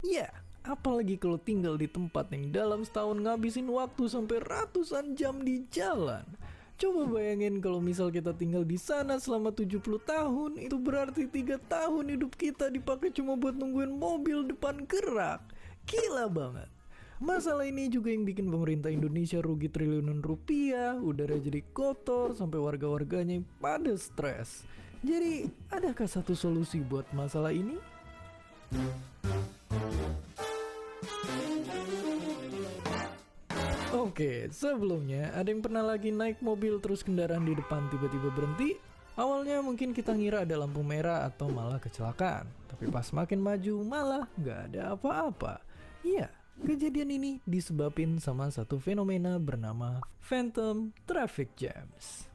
Ya, apalagi kalau tinggal di tempat yang dalam setahun ngabisin waktu sampai ratusan jam di jalan. Coba bayangin kalau misal kita tinggal di sana selama 70 tahun, itu berarti 3 tahun hidup kita dipakai cuma buat nungguin mobil depan gerak. Gila banget. Masalah ini juga yang bikin pemerintah Indonesia rugi triliunan rupiah, udara jadi kotor, sampai warga-warganya pada stres. Jadi, adakah satu solusi buat masalah ini? Oke, sebelumnya ada yang pernah lagi naik mobil terus kendaraan di depan tiba-tiba berhenti? Awalnya mungkin kita ngira ada lampu merah atau malah kecelakaan. Tapi pas makin maju malah nggak ada apa-apa. Iya, kejadian ini disebabin sama satu fenomena bernama Phantom Traffic Jams.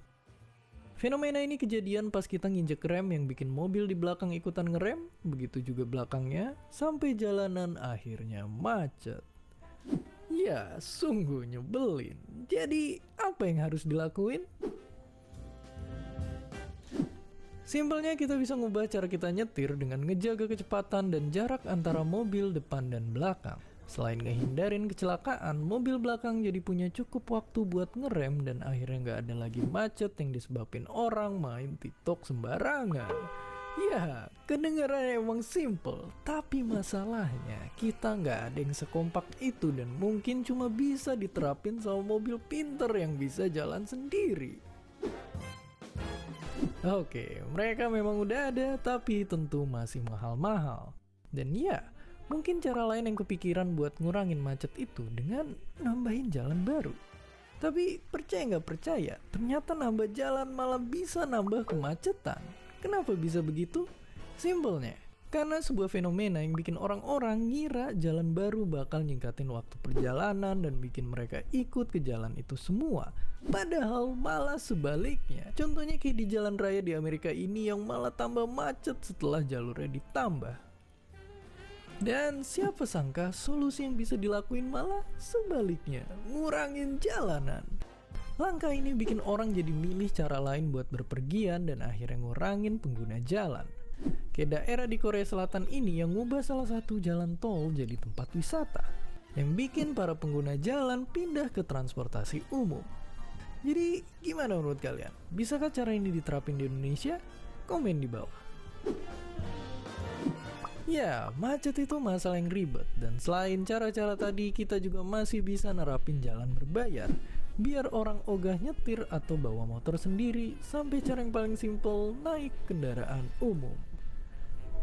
Fenomena ini kejadian pas kita nginjek rem yang bikin mobil di belakang ikutan ngerem, begitu juga belakangnya, sampai jalanan akhirnya macet. Ya, sungguh nyebelin. Jadi, apa yang harus dilakuin? Simpelnya kita bisa ngubah cara kita nyetir dengan ngejaga kecepatan dan jarak antara mobil depan dan belakang. Selain ngehindarin kecelakaan, mobil belakang jadi punya cukup waktu buat ngerem dan akhirnya nggak ada lagi macet yang disebabin orang main TikTok sembarangan. Ya, kedengarannya emang simple, tapi masalahnya kita nggak ada yang sekompak itu dan mungkin cuma bisa diterapin sama mobil pinter yang bisa jalan sendiri. Oke, mereka memang udah ada, tapi tentu masih mahal-mahal. Dan ya, mungkin cara lain yang kepikiran buat ngurangin macet itu dengan nambahin jalan baru. Tapi percaya nggak percaya, ternyata nambah jalan malah bisa nambah kemacetan. Kenapa bisa begitu? Simpelnya, karena sebuah fenomena yang bikin orang-orang ngira jalan baru bakal nyingkatin waktu perjalanan dan bikin mereka ikut ke jalan itu semua. Padahal malah sebaliknya. Contohnya kayak di jalan raya di Amerika ini yang malah tambah macet setelah jalurnya ditambah. Dan siapa sangka solusi yang bisa dilakuin malah sebaliknya, ngurangin jalanan. Langkah ini bikin orang jadi milih cara lain buat berpergian dan akhirnya ngurangin pengguna jalan. Kayak daerah di Korea Selatan ini yang ngubah salah satu jalan tol jadi tempat wisata, yang bikin para pengguna jalan pindah ke transportasi umum. Jadi gimana menurut kalian? Bisakah cara ini diterapin di Indonesia? Komen di bawah. Ya, macet itu masalah yang ribet, dan selain cara-cara tadi, kita juga masih bisa nerapin jalan berbayar, biar orang ogah nyetir atau bawa motor sendiri, sampai cara yang paling simpel, naik kendaraan umum.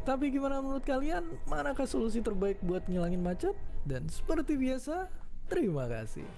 Tapi gimana menurut kalian? Manakah solusi terbaik buat ngilangin macet? Dan seperti biasa, terima kasih.